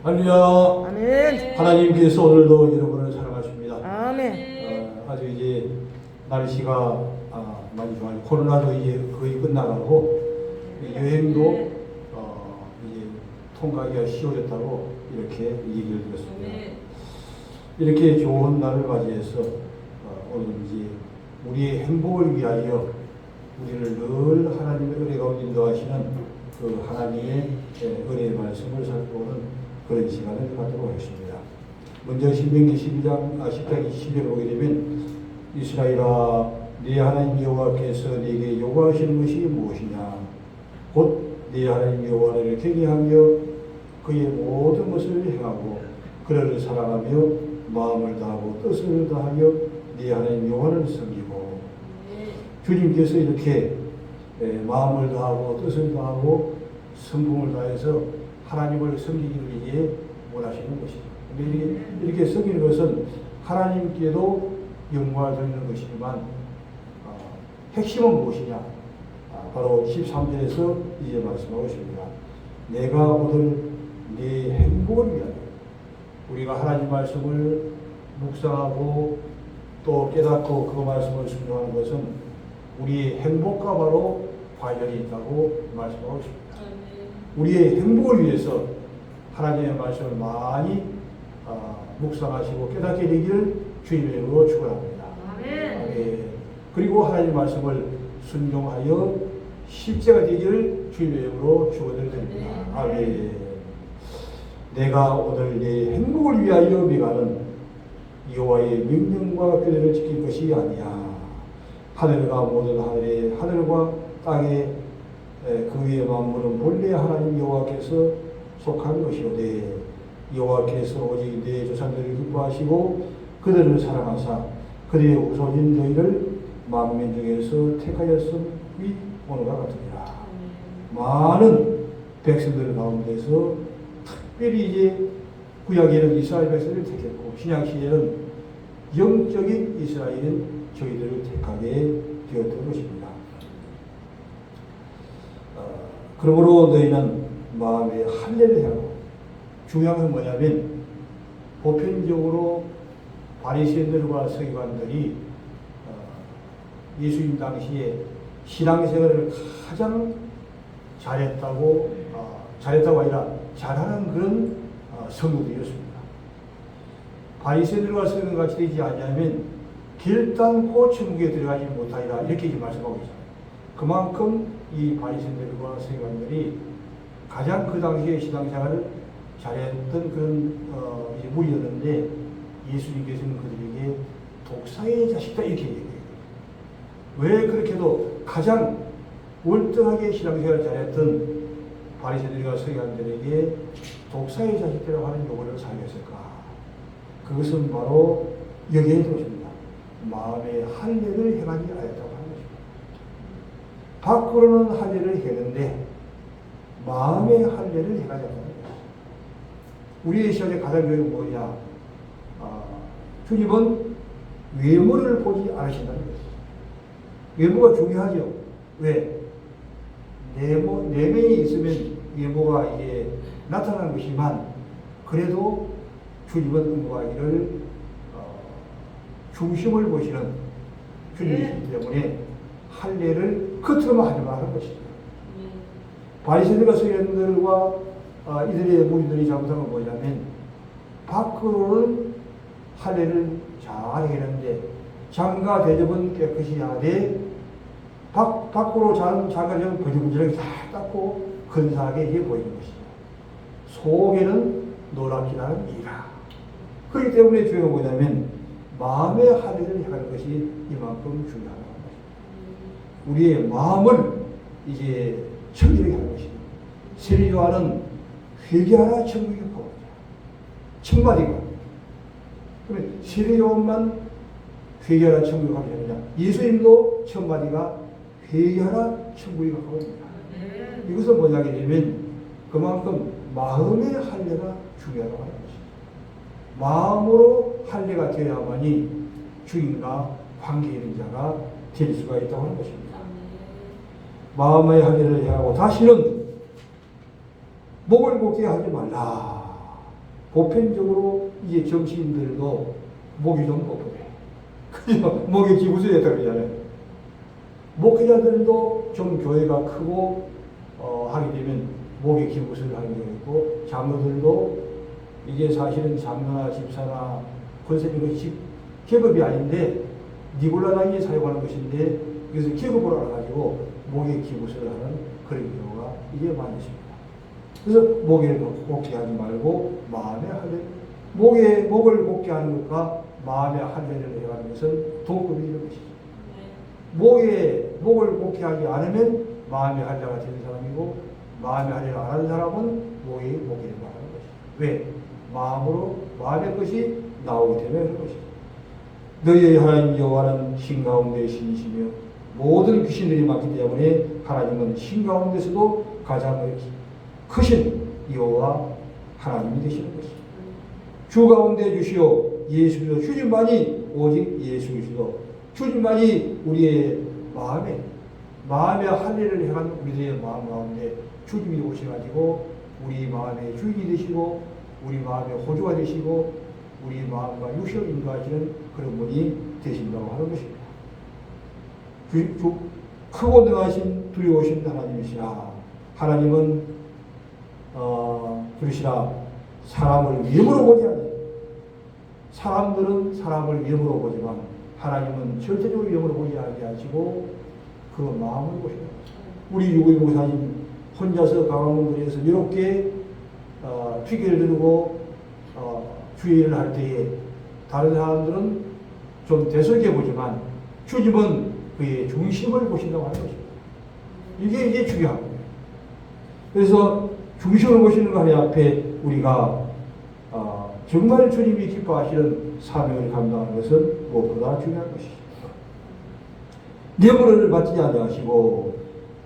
할렐루야. 아멘. 하나님께서 오늘도 여러분을 사랑하십니다. 아멘. 아주 이제 날씨가 많이 좋아요. 코로나도 이제 거의 끝나가고 여행도 이제 통과하기가 쉬워졌다고 이렇게 얘기를 들었습니다. 이렇게 좋은 날을 맞이해서 오늘 이제 우리의 행복을 위하여 우리를 늘 하나님의 은혜 가운데 인도하시는 그 하나님의 은혜의 말씀을 살펴보는 그런 시간을 갖도록 하겠습니다. 먼저 신명기 12장 10장 20절을 보게 되면 이스라엘아 네 하나님 여호와께서 네게 요구하시는 것이 무엇이냐 곧 네 하나님 여호와를 경외하며 그의 모든 것을 행하고 그를 사랑하며 마음을 다하고 뜻을 다하여 네 하나님 여호와를 섬기고 주님께서 이렇게 마음을 다하고 뜻을 다하고 성품을 다해서 하나님을 섬기기를 위해 원하시는 것입니다. 이렇게 섬기는 것은 하나님께도 영광을 돌리는 것이지만 핵심은 무엇이냐? 바로 13절에서 이제 말씀하고 있습니다. 내가 오늘 네 행복을 위하여 우리가 하나님 말씀을 묵상하고 또 깨닫고 그 말씀을 순종하는 것은 우리의 행복과 바로 관련이 있다고 말씀하고 있습니다. 우리의 행복을 위해서 하나님의 말씀을 많이 묵상하시고 깨닫게 되기를 주님의 이름으로 축원합니다. 아멘. 그리고 하나님의 말씀을 순종하여 실제가 되기를 주님의 이름으로 축원드립니다. 아멘. 내가 오늘 내 행복을 위하여 명하는 여호와의 명령과 규례를 지킬 것이 아니야. 하늘과 모든 하늘과 땅에 그 위의 만물은 본래 하나님 여호와께서 속한 것이오되 여호와께서 오직 내 조상들을 기뻐하시고 그들을 사랑하사 그들의 후손인 너희를 만민 중에서 택하였음이 오늘과 같으니라. 많은 백성들 가운데서 특별히 이제 구약에는 이스라엘 백성들을 택했고 신약시대에는 영적인 이스라엘인 저희들을 택하게 되었던 것입니다. 그러므로 너희는 마음에 할례를 하고 중요한 건 뭐냐면 보편적으로 바리새인들과 서기관들이 예수님 당시에 신앙생활을 가장 잘했다고 아니라 잘하는 그런 성도들이었습니다. 바리새인들과 서기관같이 되지 않냐면 결단코 천국에 들어가지 못하리라 이렇게 말씀하고 있습니다. 그만큼 이 바리새인들과 서기관들이 가장 그 당시에 신앙생활을 잘했던 그런 무리였는데 예수님께서는 그들에게 독사의 자식다 이렇게 얘기해요. 왜 그렇게도 가장 월등하게 신앙생활을 잘했던 바리새인들과 서기관들에게 독사의 자식이라고 하는 용어를 사용했을까? 그것은 바로 여기에 들어있습니다. 마음의 할례를 행하지 않았다고 하는 것입니다. 밖으로는 할례를 했는데 마음의 할례를 행하지 않았다는 것입니다. 우리의 시간에 가장 중요한 뭐냐? 주님은 외모를 보지 않으신다는 것입니다. 외모가 중요하죠. 왜? 내면이 있으면 외모가 이게 나타나는 것이지만 그래도 주님은 응하기를 중심을 보시는 주님이시기 때문에 할례를 겉으로만 하지 말라는 것입니다. 바리새인들과 서기관들과 이들의 무리들이 잘못한 건 뭐냐면 밖으로는 할례를 잘 했는데 장가 대접은 깨끗이 하되 밖으로 장가 대접은 버리부지하게 다 닦고 근사하게 이게 보이는 것이죠. 속에는 노랗게 나는 이라. 그렇기 때문에 중요한 뭐냐면 마음의 할례를 행하는 것이 이만큼 중요하다는 것입니다. 우리의 마음을 이제 청결하게 하는 것입니다. 세례요한은 회개하라 천국이 가까워져. 천마디가. 그러면 세례요한만 회개하라 천국이 가까워지느냐? 예수님도 천마디가 회개하라 천국이 가까워집니다. 이것은 뭐냐게 되면 그만큼 마음의 할례가 중요하다고 하는 것입니다. 마음으로 할례가 되어야만이 주인과 관계 있는 자가 될 수가 있다고 하는 것입니다. 마음의 할례를 행하고 다시는 목을 곱게 하지 말라. 보편적으로 이제 정치인들도 목이 좀 뻣뻣해. 그죠? 목에 기부서야 되잖아요. 목회자들도 좀 교회가 크고 하게 되면 목에 기부서를 하는 경우 있고, 장로들도 이게 사실은 장로나 집사나 권사님 것이 계급이 아닌데 니골라당에 사용하는 것인데, 그래서 계급으로 알아가지고 목에 기부서를 하는 그런 경우가 이게 많이 있습니다. 그래서 목에 곱게 하지 말고 마음에 할례, 목을 곱게 하는 것과 마음에 할례를 해가는 것은 동급이 있는 것이죠. 목을 곱게 하지 않으면 마음에 할례가 되는 사람이고, 마음에 할례를 안 하는 사람은 목에 곱게 하는 것이죠. 왜? 마음의 것이 나오기 때문에 그런 것이죠. 너희의 하나님 여호와는 신 가운데 신이시며 모든 귀신들이 많기 때문에 하나님은 신 가운데서도 가장 크신 여호와 하나님이 되시는 것이죠. 주 가운데 주시오 예수 그리스도, 주님만이 오직 예수 그리스도, 주님만이 우리의 마음에 할례를 행하는 우리들의 마음 가운데 주님이 오셔가지고 우리 마음의 주인이 되시고 우리 마음의 호주가 되시고 우리 마음과 육신을 인도하시는 그런 분이 되신다고 하는 것입니다. 크고 능하신 두려우신 하나님이시라. 하나님은 그러시라. 사람을 위험으로 보지 않아요. 사람들은 사람을 위험으로 보지만 하나님은 절대적으로 위험으로 보지 않게 하시고 그 마음을 보십니다. 우리 유구의 목사님 혼자서 강화문거리에서 이렇게 튀기를 들고 주의를 할 때에 다른 사람들은 좀 대석해 보지만 주님은 그의 중심을 보신다고 하는 것입니다. 이게 중요한 거예요. 그래서 중심을 보시는 것 앞에 우리가 정말 주님이 기뻐하시는 사명을 감당하는 것은 무엇보다 중요한 것이죠. 뇌물을 받지 아니하시고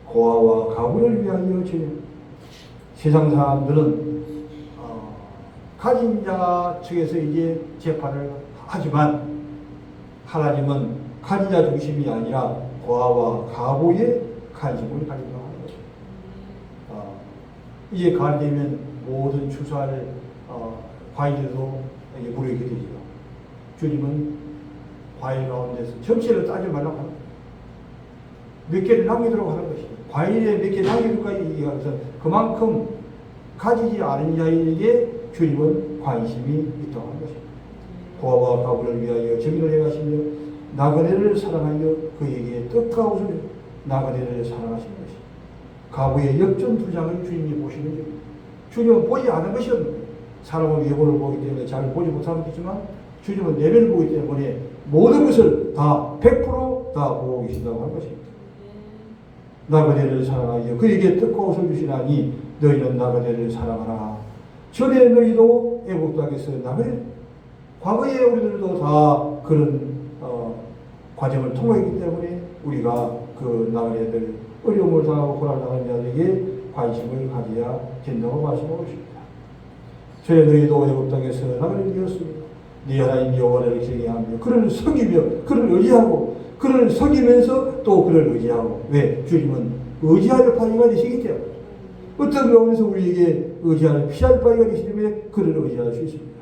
고아와 가부를 위하여 주님. 세상 사람들은 가진 자 측에서 이제 재판을 하지만 하나님은 가진 자 중심이 아니라 고아와 가부의 관심을 가진다고 하는 것입니다. 이제 가을 되면 모든 추수할 과일들도 이제 무르익게 되죠. 주님은 과일 가운데서 전체를 따지 말라고 합니다. 몇 개를 남기도록 하는 것입니다. 과일에 몇 개 남기도록 얘기하면서 그만큼 가지지 않은 자에게 주님은 관심이 있다고 하는 것입니다. 고아와 가부를 위하여 정의를 행하시며 나그네를 사랑하여 그에게 떡과 옷을 나그네를 사랑하시는 것입니다. 가부의 역전투장을 주님이 보시는 겁니다. 주님은 보지 않은 것이 없는 거예요. 사람은 외모를 보기 때문에 잘 보지 못하겠지만 주님은 내면을 보기 때문에 모든 것을 다 100% 다 보고 계신다고 하는 것입니다. 나그네를 사랑하여 그에게 떡과 옷을 주시나니 너희는 나그네를 사랑하라. 전에 너희도 애국 땅에서 나그네, 과거에 우리들도 다 그런 과정을 통과했기 때문에 우리가 그 나그네들 어려움을 당하고 고난당하는 자들에게 관심을 가져야 된다고 말씀하고 있습니다. 전에 너희도 애국 땅에서 나그네 되었습니다. 네 하나님 여호와를 경외하며 그를 섬기며 그를 의지하고 그를 섬기면서 또 그를 의지하고. 왜? 주님은 의지할 바위가 되시기 때문에 어떤 경우에서 우리에게 의지할 피할 바위가 되시기 때문에 그를 의지할 수 있습니다.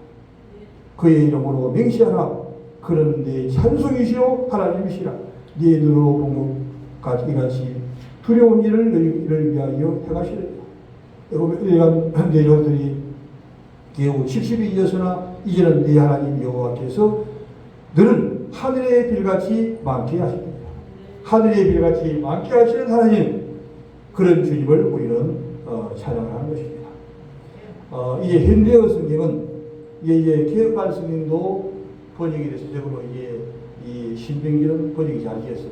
그의 이름으로 맹시하라. 그는 내 찬송이시오 하나님이시라. 네 눈으로 본 것 같이 두려운 일을 너희를 위하여 행하시리라. 여러분 내 자들이 겨우 70이 이어서나 이제는 네 하나님 여호와께서 너는 하늘의 빌같이 많게 하십니다. 하늘의 빌같이 많게 하시는 하나님, 그런 주님을 우리는 찬양을 하는 것입니다. 이제 현대어 성경은 이제 개혁할 성경도 번역이 돼서 적어도 이제 이 신명기는 번역이 잘 되었어요.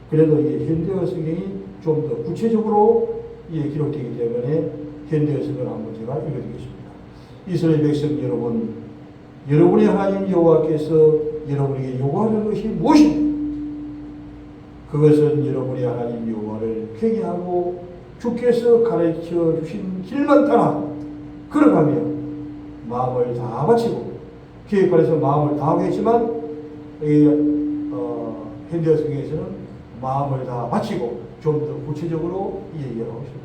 그래도 이제 현대어 성경이 좀 더 구체적으로 기록되기 때문에 현대어 성경을 한번 제가 읽어드리겠습니다. 이스라엘 백성 여러분, 여러분의 하나님 여호와께서 여러분에게 요구하는 것이 무엇입니까? 그것은 여러분의 하나님 여호와를 경외하고 주께서 가르쳐 주신 길만 따라 걸어가며 마음을 다 바치고, 기획관에서 마음을 다 하겠지만 현대어 성경에서는 마음을 다 바치고 좀 더 구체적으로 얘기하고 있습니다.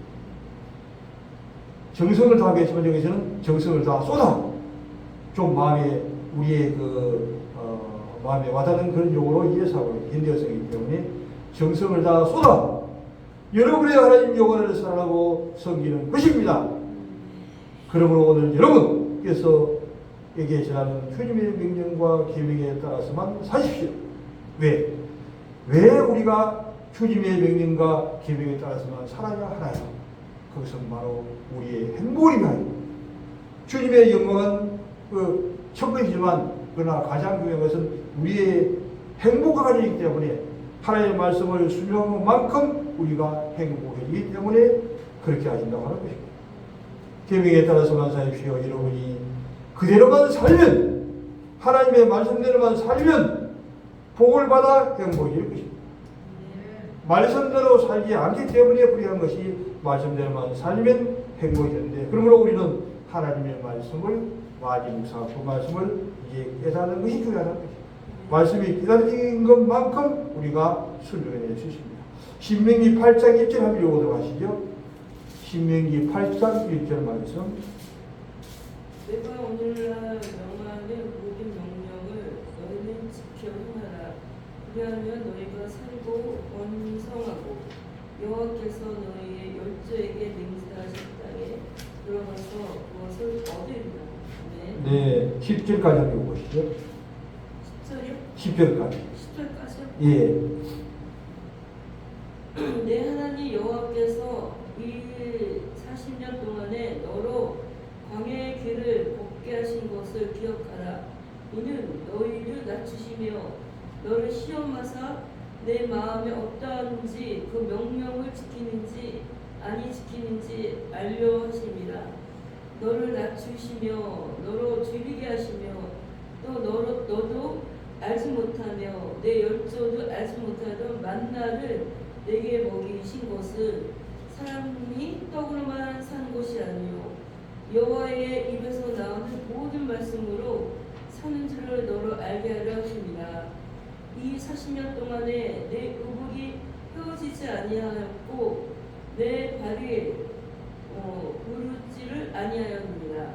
정성을 다하겠지만 여기서는 정성을 다 쏟아. 좀 마음에 우리의 마음에 와닿는 그런 용어로 이해하고 현대어성이기 때문에 정성을 다 쏟아 여러분의 하나님 영혼을 사랑하고 섬기는 것입니다. 그러므로 오늘 여러분께서 에게 전하는 주님의 명령과 계명에 따라서만 사십시오. 왜 우리가 주님의 명령과 계명에 따라서만 살아야 하나요? 그것은 바로 우리의 행복이다. 주님의 영광은 천국이지만 그러나 가장 중요한 것은 우리의 행복과 관련이기 때문에 하나님의 말씀을 순종한 만큼 우리가 행복해지기 때문에 그렇게 하신다고 하는 것입니다. 계명에 따라서만 사십시오. 여러분이 그대로만 살면 하나님의 말씀대로만 살면 복을 받아 행복해질 것입니다. 말씀대로 살지 않기 때문에 불행한 것이 말씀대로만 살면 행복해지는데 그러므로 우리는 하나님의 말씀을 많이 묵상하고 말씀을 이제 깨닫는 것이 중요하다는 것입니다. 말씀이 깨닫는 것만큼 우리가 순종해낼 수 있습니다. 신명기 8장 1절 한번 읽어보도록 하시죠. 신명기 8장 1절 말씀. 내가 오늘날 명하는 모든 명령을 너희는 지켜 행하라. 그리하면 너희가 살고 번성하고 여호와께서 너희의 열조에게 맹세하신 땅에 들어가서 무엇을 얻으리라. 네, 10절까지 한번 읽어보시죠. 10절이요? 10절까지. 10절까지요? 예. 내 하나님 여호와께서 이 40년 동안에 너로 광야의 길을 걷게 하신 것을 기억하라. 이는 너희를 낮추시며 너를 시험하사 내 마음에 어떠한지 그 명령을 지키는지 아니 지키는지 알려 하심이라. 너를 낮추시며 너로 줄이게 하시며 또 너도 알지 못하며 내 열조도 알지 못하던 만나를 내게 먹이신 것은 사람이 떡으로만 사는 것이 아니요 여호와의 입에서 나오는 모든 말씀으로 사는 줄을 너로 알게 하려 하십니다. 이 40년 동안에 내 의복이 펴지지 아니하였고 내 발이 부르지를 아니하였느니라.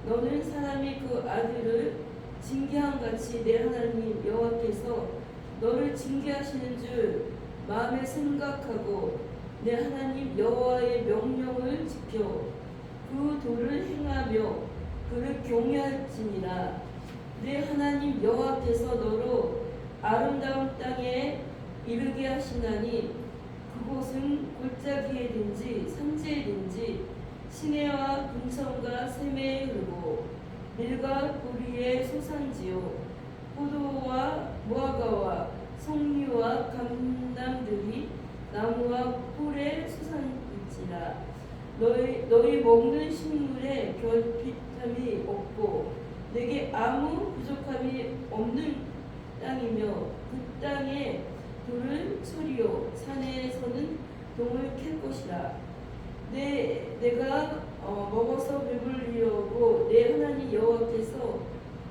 너는 사람이 그 아들을 징계함 같이 내 하나님 여호와께서 너를 징계하시는 줄 마음에 생각하고 내 하나님 여호와의 명령을 지켜 그 도를 행하며 그를 경외할지니라. 내 하나님 여호와께서 너로 아름다운 땅에 이르게 하시나니 그곳은 골짜기에든지 산지에든지 시내와 분성과 샘에 흐르고 밀과 보리의 소산지요 포도와 무화과와 석류와 감람들이 나무와 꿀의 소산일지라. 너희 먹는 식물에 결핍함이 없고 내게 아무 부족함이 없는 땅이며 그 땅에 돌을 소리요 산에서는 동을 캘 것이라. 내가 먹어서 배불리려고 내 하나님 여호와께서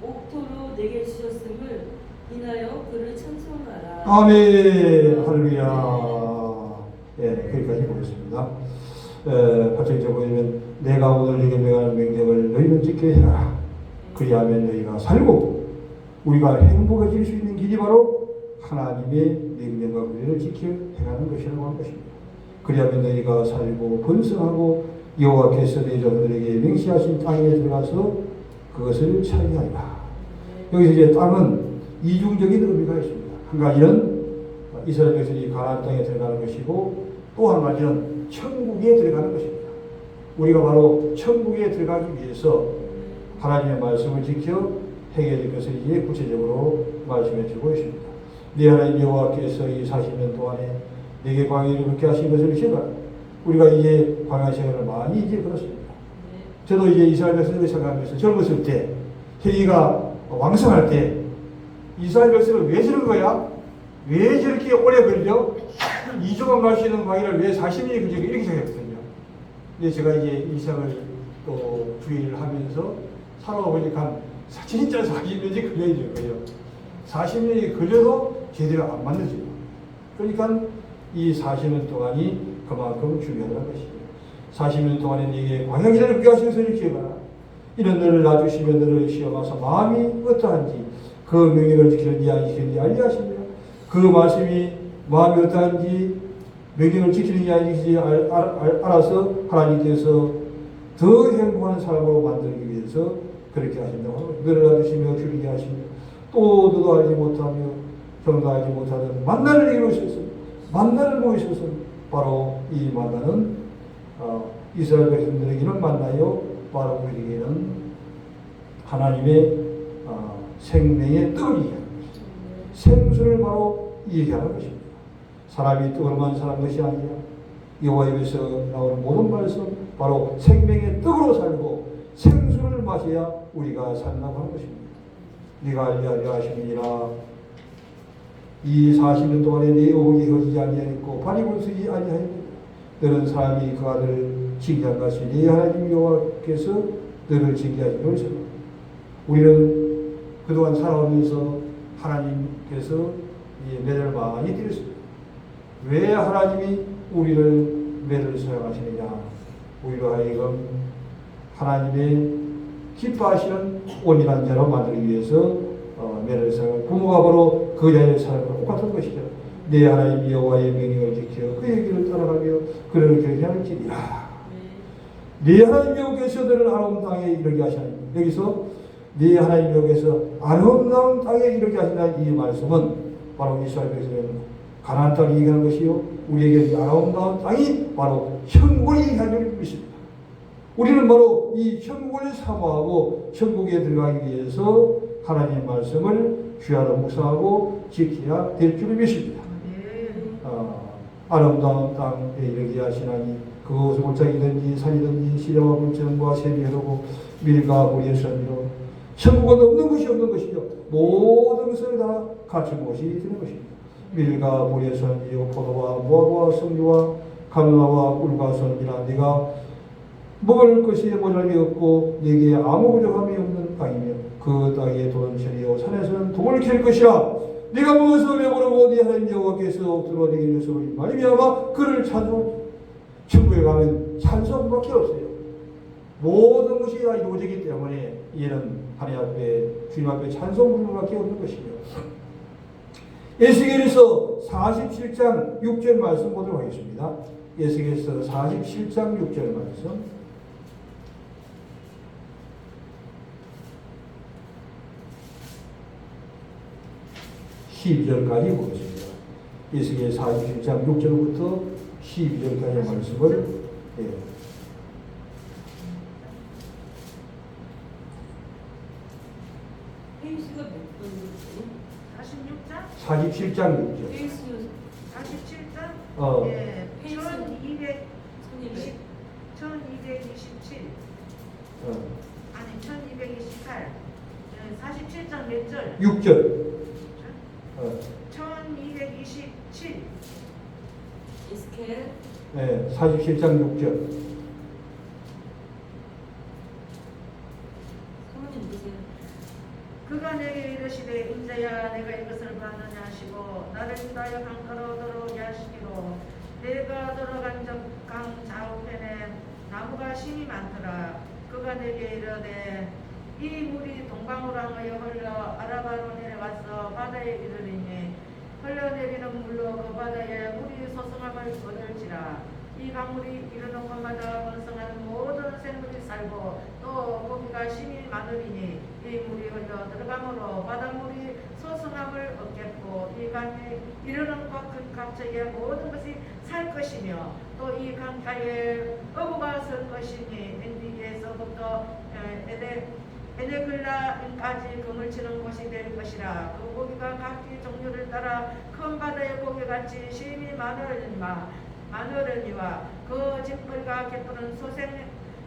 옥토로 내게 주셨음을 인하여 그를 찬송하라. 아멘. 할렐루야. 예, 거기까지 보겠습니다. 8절에 보면 내가 오늘 네게 명하는 명령을 너희는 지켜야 해라. 그리하면 너희가 살고 우리가 행복해질 수 있는 길이 바로 하나님의 명령과 규례를 지켜 행하는 것이라고 한 것입니다. 그리하면 너희가 살고 번성하고 여호와께서 너희 자손들에게 명시하신 땅에 들어가서 그것을 차지하리라. 여기서 이제 땅은 이중적인 의미가 있습니다. 한 가지는 이스라엘 백성이 가나안 땅에 들어가는 것이고 또 한 가지는 천국에 들어가는 것입니다. 우리가 바로 천국에 들어가기 위해서 하나님의 말씀을 지켜 행해야 될 것을 이제 구체적으로 말씀해 주고 있습니다. 네 하나님 여호와께서 이 40년 동안에 내게 광야를 그렇게 하신 것을 기억하라. 우리가 이제 광야 생활을 많이 이제 걸었습니다. 저도 이제 이스라엘 백성을 생각하면서 젊었을 때 혈기가 왕성할 때 이스라엘 백성을 왜 저런 거야? 왜 저렇게 오래 걸려? 2주만 갈 수 있는 광야를 왜 40년이 걸려? 이렇게 생각했거든요. 근데 제가 이제 이삭을 또 주의를 하면서 살아보니까 진짜 40년이 걸려야 되는 거예요. 40년이 걸려도 제대로 안 만들어져요. 그러니까 이 40년 동안이 그만큼 중요하다는 것이에요. 40년 동안에 네게 광야길을 걷게 하신 것을 기억하라. 이런 너를 놔주시며 너를 시험하사 마음이 어떠한지 그 명령을 지키는지 안 지키는지 알게 하십니다. 그 말씀이 마음이 어떠한지 명령을 지키는지 안 지키는지 알아서 하나님께서 더 행복한 사람으로 만들기 위해서 그렇게 하신다고 합니다. 너를 놔주시며 줄이게 하시며 또 너도 알지 못하며 정도 알지 못하던 만나를 이루셨습니다. 만나를 모이셔서 바로 이 만나는 이스라엘 백성들에게는 만나요. 바로 우리에게는 하나님의 생명의 떡을 얘기하는 것입니다. 생수를 바로 얘기하는 것입니다. 사람이 떡으로만 사는 것이 아니라 여호와의 입에서 나오는 모든 말씀 바로 생명의 떡으로 살고 생수를 마셔야 우리가 산다고 하는 것입니다. 네가 알리하려 하심이니라. 이 40년 동안에 네 어복이 거지지 아니하였고 발이 굴쓰지 아니하였느니라. 너는 사람이 그 아들을 징계한 것이 네 하나님 여호와께서 너를 징계하신 것이라. 우리는 그동안 살아오면서 하나님께서 매를 많이 드렸습니다. 왜 하나님이 우리를 매를 사용하시느냐? 우리로 하여금 하나님의 기뻐하시는 온전한 자로 만들기 위해서 매를 사용. 부모가 바로 그 자의 사랑과 똑같은 것이죠. 내 하나님 여호와의 명령을 지켜 그의 길을 따라가며 그를 경외할지니라. 네 하나님 여호와께서 너를 아름다운 땅에 이르게 하시나니, 여기서 네 하나님 여호와께서 아름다운 땅에 이르게 하신다는 이 말씀은 바로 이스라엘 백성은 가나안 땅을 얘기하는 것이요, 우리에게 아름다운 땅이 바로 천국을 얘기하는 것입니다. 우리는 바로 이 천국을 사모하고 천국에 들어가기 위해서 하나님의 말씀을 귀하로 묵상하고 지켜야 될 줄을 믿습니다. 아름다운 땅에 이르게 하시나니 그곳은 골짜기든지 산이든지 시려와 물전과 샘이 흐르고 밀과 보리의 선미로 천국은 없는 것이 없는 것이죠. 모든 것을 다 갖춘 곳이 되는 것입니다. 밀과 보리의 선미요 포도와 무화과 성류와 감나와 꿀과 선미라. 네가 먹을 것이 모자람이 없고 네게 아무 부족함이 없는 땅이며 그 땅에 도는 천이요 산에서는 동을 캘 것이라. 네가 먹어서 배부르고 네 하나님 여호와께서 옥들어 네게 주소리 말미암아 그를 찬송. 천국에 가면 찬송밖에 없어요. 모든 것이 다 이루어지기 때문에 이는 하나님 앞에 주님 앞에 찬송 부르밖에 없는 것이죠. 에스겔에서 47장 6절 말씀 보도록 하겠습니다. 에스겔에서 47장 6절 말씀. (12절까지) 보겠습니다. 에스겔 47장 6절부터 12절까지의 말씀을 페이스가 몇 번이지? 46장? 47장 6절. 페이스 47장? 예, 페이스 1227. 아니, 1228. 47장 몇 절? 6절. 1227. 에스겔 네, 47장 6절. 성원님 보세요. 그가 내게 이르시되 인자야 내가 이것을 봤느냐 하시고 나를 인하여 강가로 들어오게 하시기로 내가 들어간 강 좌우편에 나무가 심이 많더라. 그가 내게 이르되 이 물이 동방으로 향하여 흘러 아라바로 내려와서 바다에 이르리니 흘러내리는 물로 그 바다에 물이 소성함을 얻을지라. 이 강물이 이르는 곳마다 번성한 모든 생물이 살고 또 고기가 심이 많으리니 이 물이 흘러 들어가므로 바닷물이 소성함을 얻겠고 이 강에 이르는 곳 그 각처의 모든 것이 살 것이며 또 이 강가에 어부가 설 것이니 엔디게에서부터 에네글라까지 그물 치는 곳이 될 것이라. 그 고기가 각기 종류를 따라 큰 바다의 고기같이 심이 많으려니와 그 짚벌과 갯벌은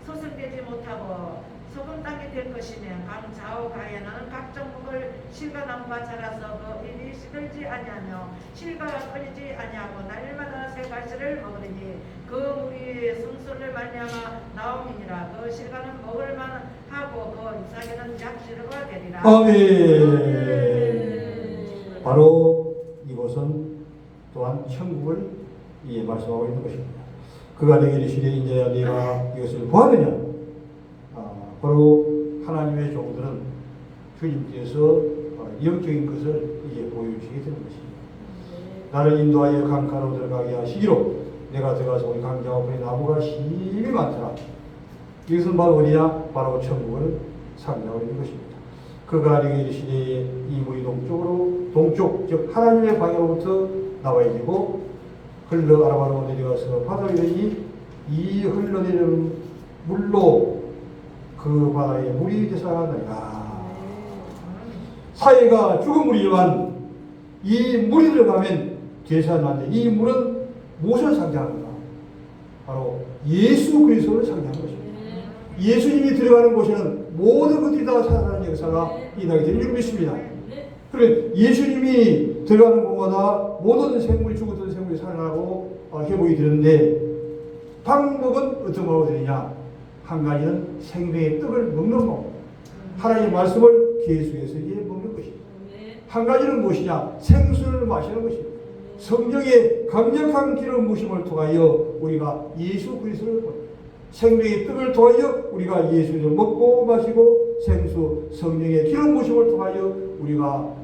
소생되지 못하고 좁은 땅이 될 것이며 강 좌우가에는 각종 목을 실과나무가 자라서 그 일이 시들지 아니하며 실과가 끊이지 아니하고 날마다 새 가시를 먹으리니 그 물이 성소를 말미암아 나옴이니라. 그 실과는 먹을만 하고 그 잎사귀는 약시루가 되리라. 아멘. 바로 이곳은 또한 천국을 말씀하고 있는 것입니다. 그가 내게 이르시되 인자야 네가 이것을 보았느냐. 바로 하나님의 종들은 주님께서 영적인 것을 이제 보여주시게 되는 것입니다. 나를 인도하여 강가로 들어가게 하시기로 내가 들어가서 우리 강가 앞에 나무가 심히 많더라. 이것은 바로 어디냐? 바로 천국을 상징하고 있는 것입니다. 그가 내게 이르시되 이 물이 동쪽 즉 하나님의 방향으로부터 나와야 되고 흘러 아라바로 내려가서 바다에 이르니 이 흘러내리는 물로 그 바다에 물이 되살아나리라. 사회가 죽은 물이지만 이 물이 들어가면 되살아나는데 이 물은 무엇을 상징하는가? 바로 예수 그리스도를 상징하는 것입니다. 예수님이 들어가는 곳에는 모든 것들이 다 살아나는 역사가 일어나게 되는 줄 믿습니다. 그러면 예수님이 들어가는 곳마다 모든 생물이 죽었던 생물이 살아나고 회복이 되는데 방법은 어떤 방법이 되느냐? 한 가지는 생명의 떡을 먹는 것, 하나님의 말씀을 귀 속에서 먹는 것입니다. 한 가지는 무엇이냐? 생수를 마시는 것입니다. 성령의 강력한 기름 부심을 통하여 우리가 예수 그리스도를 보는 생명의 떡을 통하여 우리가 예수를 먹고 마시고 생수 성령의 기름 부심을 통하여 우리가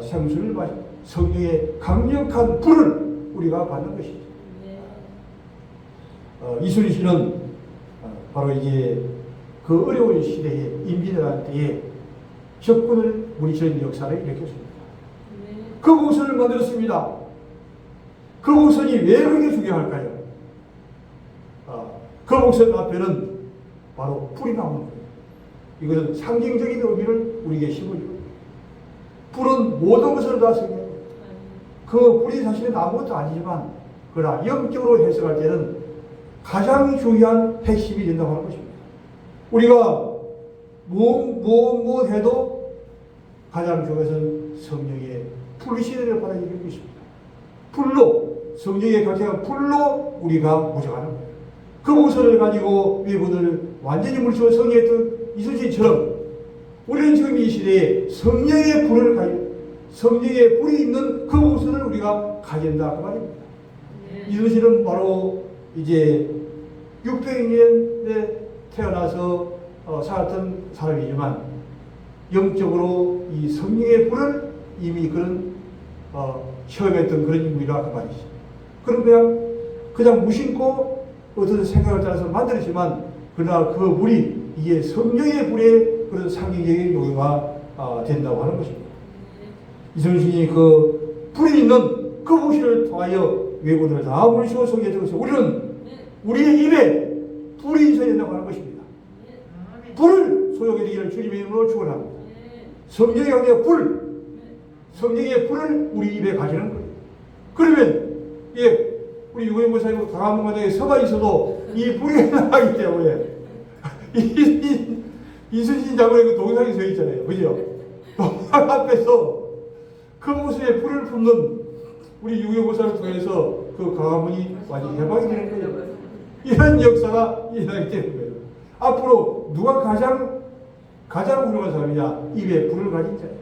생수를 마시고 성령의 강력한 불을 우리가 받는 것이죠. 이순희 씨는 바로 이게 그 어려운 시대에 임진왜란 때에 적군을 물리치는 역사를 일으켰습니다. 그 곡선을 만들었습니다. 그 곡선이 왜 그렇게 중요할까요? 그 곡선 앞에는 바로 불이 나오는 거예요. 이것은 상징적인 의미를 우리에게 심어줍니다. 불은 모든 것을 다 상징합니다. 그 불이 사실은 아무것도 아니지만 그러나 영적으로 해석할 때는 가장 중요한 핵심이 된다고 하는 것입니다. 우리가 무엇 해도 가장 중요한 것은 성령의 불신을 받아야 되는 것입니다. 불로, 성령의 강력한 불로 우리가 무장하는 거예요. 그 모습을 가지고 외군을 완전히 물리치고 성령의 뜻 이순신처럼 우리는 지금 이 시대에 성령의 불을 성령의 불이 있는 그 모습을 우리가 가진다 그 말입니다. 이순신은 바로 이제 600년에 태어나서 살았던 사람이지만 영적으로 이 성령의 불을 이미 그런 체험했던 그런 인물이라 그 말이죠. 그럼 그냥 무심코 어떤 생각을 따라서 만들었지만 그러나 그 불이 이게 성령의 불의 그런 상징적인 요소가 된다고 하는 것입니다. 이순신이 그 불이 있는 그 무시를 통하여 외군을 다 물리치고 성에 들어서 우리는 우리의 입에 불이 있어야 된다고 하는 것입니다. 불을 소용이 되기를 주님의 이름으로 축원합니다. 성령의 강력한 불, 성령의 불을 우리 입에 가지는 거예요. 그러면 우리 유고영 목사님 강화문관장에 서가 있어도 이 불이 나가기 때문에 이순신 장군의 그 동상이 서 있잖아요. 그죠? 동상 앞에서 그 모습에 불을 품는 우리 유고영 목사를 통해서 그 강화문이 완전히 해방이 되는 거예요. 이런 역사가 일어나게 되는 거예요. 앞으로 누가 가장 훌륭한 사람이냐? 입에 불을 가진 자예요.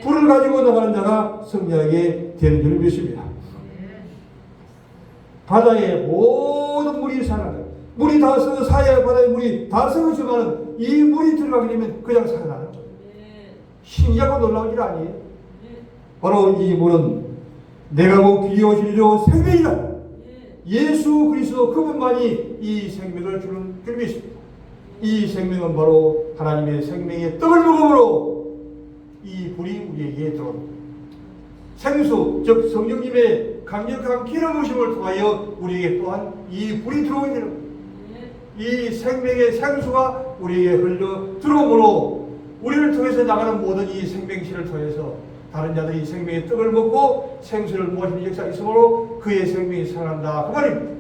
불을 가지고 나가는 자가 승리하게 되는 줄 믿습니다. 바다에 모든 물이 살아나요. 물이 다 썩어 사야 바다에 물이 다 썩었지만 이 물이 들어가게 되면 그냥 살아나는 거예요. 신기하고 놀라운 일 아니에요. 바로 이 물은 내가 곧 귀여 진리로 생명이다. 예수 그리스도 그분만이 이 생명을 주는 줄 믿습니다. 이 생명은 바로 하나님의 생명의 떡을 먹음으로 이 불이 우리에게 들어옵니다. 생수, 즉 성령님의 강력한 기름 부심을 통하여 우리에게 또한 이 불이 들어오게 되는 겁니다. 이 생명의 생수가 우리에게 흘러 들어오므로 우리를 통해서 나가는 모든 이 생명실을 통해서 다른 자들이 생명의 떡을 먹고 생수를 마시는 역사가 있으므로 그의 생명이 살아난다 그 말입니다.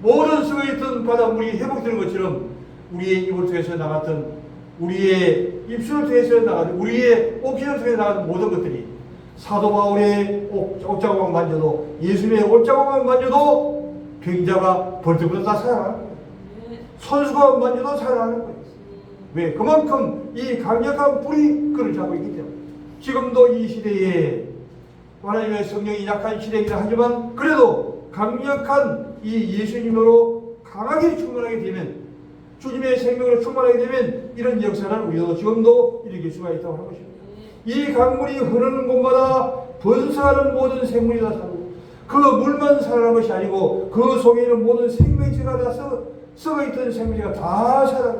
모든 썩어있던 바닷물이 회복되는 것처럼 우리의 입을 통해서 나갔던 우리의 입술을 통해서 나갔던 우리의 옥신을 통해서 나갔던 모든 것들이 사도 바울의 옷자국만 만져도 예수님의 옷자국만 만져도 병자가 벌떡벌떡 다 살아나는 거예요. 선수가 만져도 살아나는 거예요. 왜? 그만큼 이 강력한 불이 그를 잡고 있기 때문에 지금도 이 시대에 하나님의 성령이 약한 시대이긴 하지만 그래도 강력한 이 예수님으로 강하게 충만하게 되면, 주님의 생명으로 충만하게 되면 이런 역사를 우리도 지금도 일으킬 수가 있다고 하는 것입니다. 이 강물이 흐르는 곳마다 번성하는 모든 생물이 다 살고, 그 물만 살아나는 것이 아니고 그 속에 있는 모든 생명체가 다 썩어있던 생명체가 다 살아,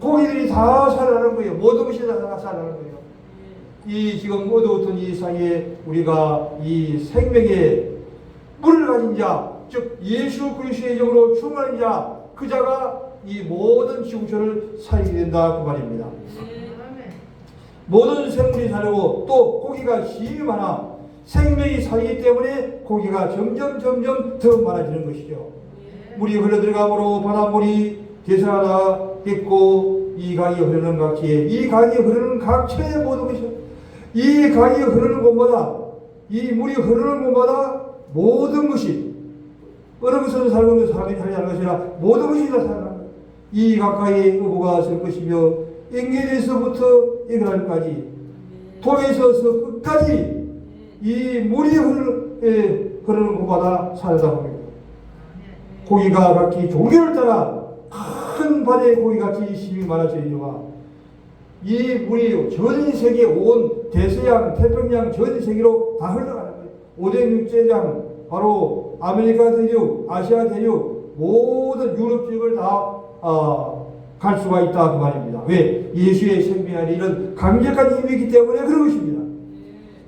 고기들이 다 살아나는 거예요. 모든 것이 다 살아나는 거예요. 이 지금 어두웠던 이 사이에 우리가 이 생명의 물을 가진 자, 즉 예수 그리스도의 영으로 충만한 자, 그 자가 이 모든 지구촌을 살리게 된다 그 말입니다. 모든 생물이 살고 또 고기가 심히 많아 생명이 살기 때문에 고기가 점점 더 많아지는 것이죠. 물이 흘러들어가므로 바닷물이 되살아나겠고, 이 강이 흐르는 각지에, 이 강이 흐르는 각처의 모든 것이, 이 강이 흐르는 곳마다, 이 물이 흐르는 곳마다 모든 것이, 어느 것은 살고 있는 사람이 살지 않는 것이라 모든 것이 다 살아나는 거예요. 이 가까이에 의부가 쓸 것이며, eng에서부터 에그랄까지, 동에서부터 끝까지 이 물이 흐르는 곳마다 살다 봅니다. 고기가 각기 종교를 따라 큰 바다의 고기같이 심이 많아지니와, 이 물이 전 세계 온 대서양, 태평양 전 세계로 다 흘러가는 거예요. 5대 육제장, 바로 아메리카 대륙, 아시아 대륙, 모든 유럽 지역을 다 갈 수가 있다 그 말입니다. 왜? 예수의 생명 안에 이런 강력한 힘이 있기 때문에 그런 것입니다.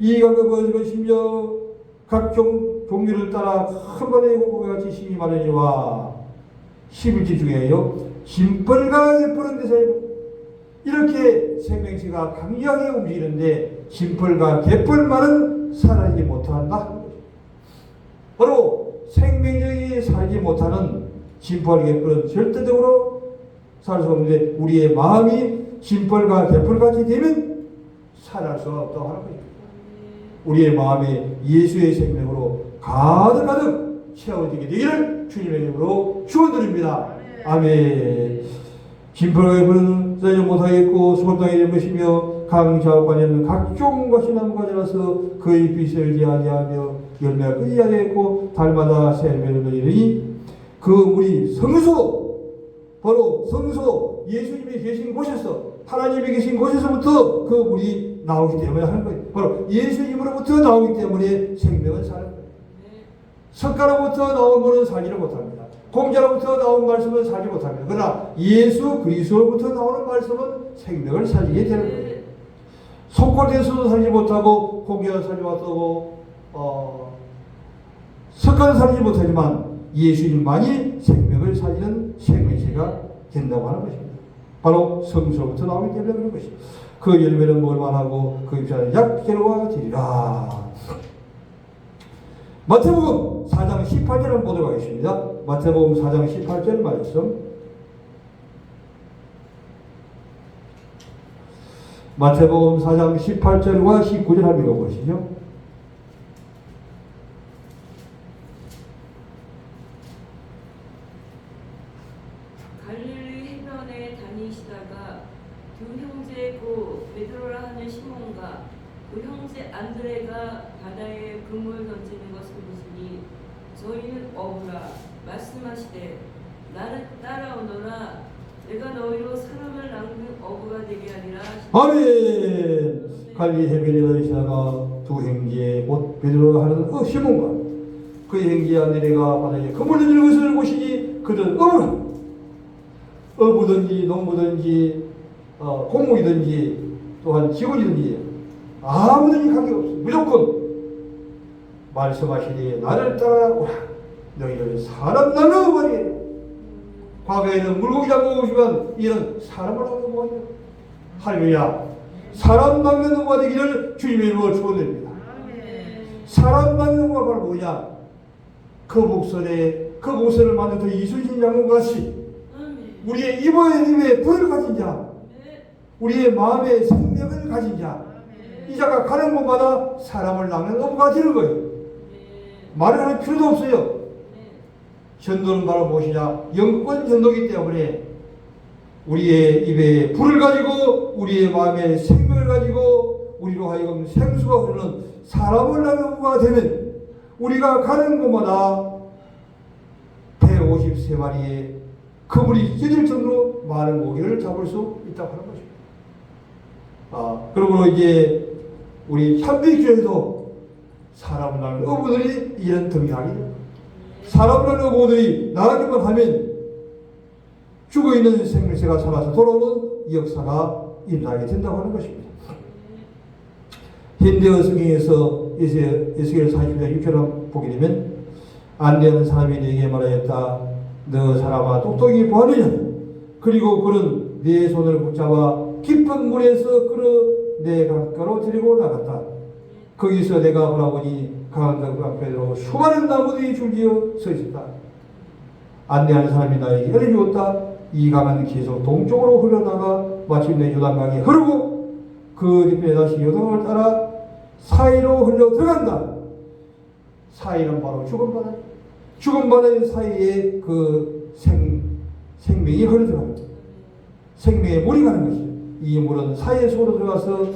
이 강력한 심지어 각종 종류를 따라 큰 바다의 고기같이 심이 많으니와, 11절 중에요, 짐벌과 예쁘는 데서 이렇게 생명체가 강력하게 움직이는데 짐벌과 갯벌만은 살아있지 못한다. 바로 생명력이 살지 못하는 짐벌과 갯벌은 절대적으로 살 수 없는데, 우리의 마음이 짐벌과 갯벌같이 되면 살아날 수 없다고 하는 거예요. 우리의 마음에 예수의 생명으로 가득 채워지게 되기를 주님의 이름으로 축원드립니다. 아멘. 짐벌과 갯벌은 살지 못하겠고 수건당이 될 것이며, 강좌관에는 각종 것이 나무가 자라서 그의 빛을 지하지하며 열매가 끊이지 않겠고 달마다 새매를 이르니, 그 물이 성소, 바로 성소, 예수님이 계신 곳에서, 하나님이 계신 곳에서부터 그 물이 나오기 때문에 하는 거예요. 바로 예수님으로부터 나오기 때문에 생명은 사는 거예요. 석가로부터 나온 물은 살지를 못합니다. 공자로부터 나온 말씀은 살지 못합니다. 그러나 예수 그리스도로부터 나오는 말씀은 생명을 살리게 되는 거예요. 속골에서도 살지 못하고 공자는 살지 못하고 석가는 살지 못하지만 예수님만이 생명을 살리는 생명체가 된다고 하는 것입니다. 바로 성소로부터 나오기 때문에 그런 것입니다. 그 열매는 먹을 만하고 그 잎사는 약재로와 되리라. 마태복음 4장 18절을 보도록 하겠습니다. 마태복음 4장 18절 말씀. 마태복음 4장 18절과 19절 한번 읽어보시죠. 갈릴리 해변에 다니시다가 두 형제 고 베드로라 하는 시몬과 그 형제 안드레가 바다에 그물 던지는 것을 보시니 저희는 어부라 말씀하시되 나를 따라오너라 내가 너희로 사람을 낚는 어부가 되게 하리라. 아멘. 갈릴리 해변에 다니시다가 두 형제 곧 베드로라 하는 시몬과 그 형제 안드레가 바다에 그물 던지는 것을 보시니 그들은 어부라, 어부든지 농부든지 공무이든지 또한 직원이든지 아무든지 관계없어. 무조건 말씀하시니 나를 따라오라. 너희를 사람 낚는 말이에요. 과거에는 물고기 잡고 오시면 이런 사람을 낚는 말이에요. 할렐루야. 사람 낚는 어부가 되기를 주님의 이름으로 축원드립니다. 사람 낚는 어부가 바로 뭐냐? 그 목선을 만든 이순신 장군같이 우리의 입에 불을 가진 자, 우리의 마음에 생명을 가진 자, 이 자가 가는 곳마다 사람을 낚는 어부가 되는 거예요. 말을 할 필요도 없어요. 전도는 바로 무엇이냐? 영권 전도이기 때문에 우리의 입에 불을 가지고 우리의 마음에 생명을 가지고 우리로 하여금 생수가 흐르는 사람을 낚는 어부가 되면 우리가 가는 곳마다 153마리의 그물이 찢을 정도로 많은 고기를 잡을 수 있다고 하는 것입니다. 그러므로 이제 우리 현대교회도 사람을 낳는 어부들이 이런 등장하게 됩니다. 사람을 낳는 어부들이 나가기만 하면 죽어있는 생명체가 살아서 돌아오는 역사가 일어나게 된다고 하는 것입니다. 현대어 성경에서 에스겔 40장 6절을 보게 되면 안되는 사람이 내게 말하였다. 너 사람아 똑똑히 보았느냐? 그리고 그는 내 손을 붙잡아 깊은 물에서 끌어 내 강가로 데리고 나갔다. 거기서 내가 보라보니 강가그 앞에로 수많은 나무들이 줄지어 서 있었다. 안내하는 사람이 나에게 알려주었다. 이 강은 계속 동쪽으로 흘러나가 마침내 요단강에 흐르고 그 뒤편에 다시 요단강을 따라 사이로 흘러 들어간다. 사이는 바로 죽은 바다. 죽은 바다 사이에 그 생명이 흘러 들어갑니다. 생명의 물이 가는 것이죠. 이 물은 사이에 속으로 들어가서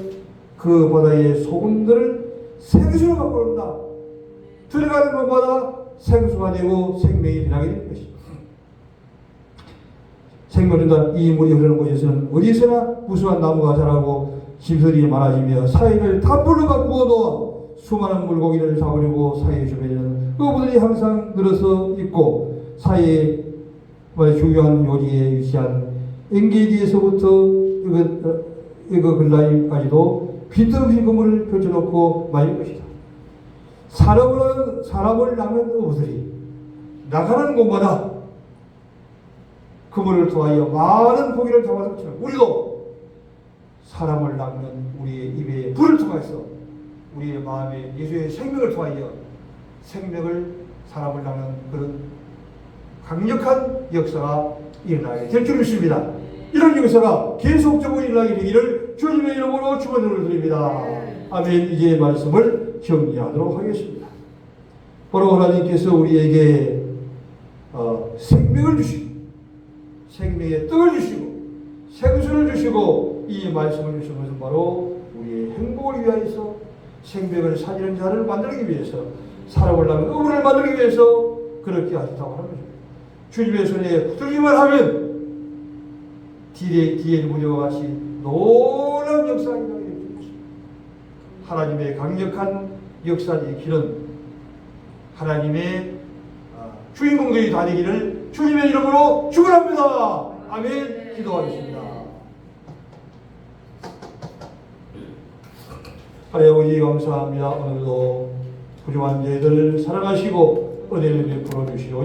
그 바다의 소금들을 생수로 바꿔놓는다. 들어가는 것마다 생수가 되고 생명이 변하게 되는 것입니다. 생명을 이 물이 흐르는 곳에서는 어디서나 무수한 나무가 자라고 짐승들이 많아지며 사이를 담불로 바꾸어 놓아 수많은 물고기를 잡으려고 사이 주변에는 어부들이 항상 늘어서 있고 사이에 중요한 요지에 위치한 엔게디에서부터 이거 글라임까지도 빈틈없이 그물을 펼쳐놓고 말릴 것이다. 사람을 낚는 어부들이 나가는 곳마다 그물을 통하여 많은 고기를 잡아서 붙이는 우리도 사람을 낚는 우리의 입에 불을 통해서 우리의 마음에 예수의 생명을 통하여 생명을 사람을 낚는 그런 강력한 역사가 일어나게 될 줄 믿습니다. 이런 역사가 계속적으로 일어나게 되기를 주님의 이름으로 축원을 드립니다. 아멘. 이제 말씀을 정리하도록 하겠습니다. 바로 하나님께서 우리에게 생명을 주시고 생명의 떡을 주시고 생수를 주시고 이 말씀을 주신 것은 바로 우리의 행복을 위하여서 생명을 살리는 자를 만들기 위해서 사람을 낳는 어부를 만들기 위해서 그렇게 하셨다고 하는 것입니다. 주님의 손에 붙들기만 하면 디엘 무녀와 같이 놀라운 역사가 일어나게 됩니다. 하나님의 강력한 역사의 길은 하나님의 주인공들이 다 되기를 주님의 이름으로 축원합니다. 아멘. 기도하겠습니다. 하나님 아버지 감사합니다. 오늘도 부족한 저희들 사랑하시고 은혜를 베풀어 주시오니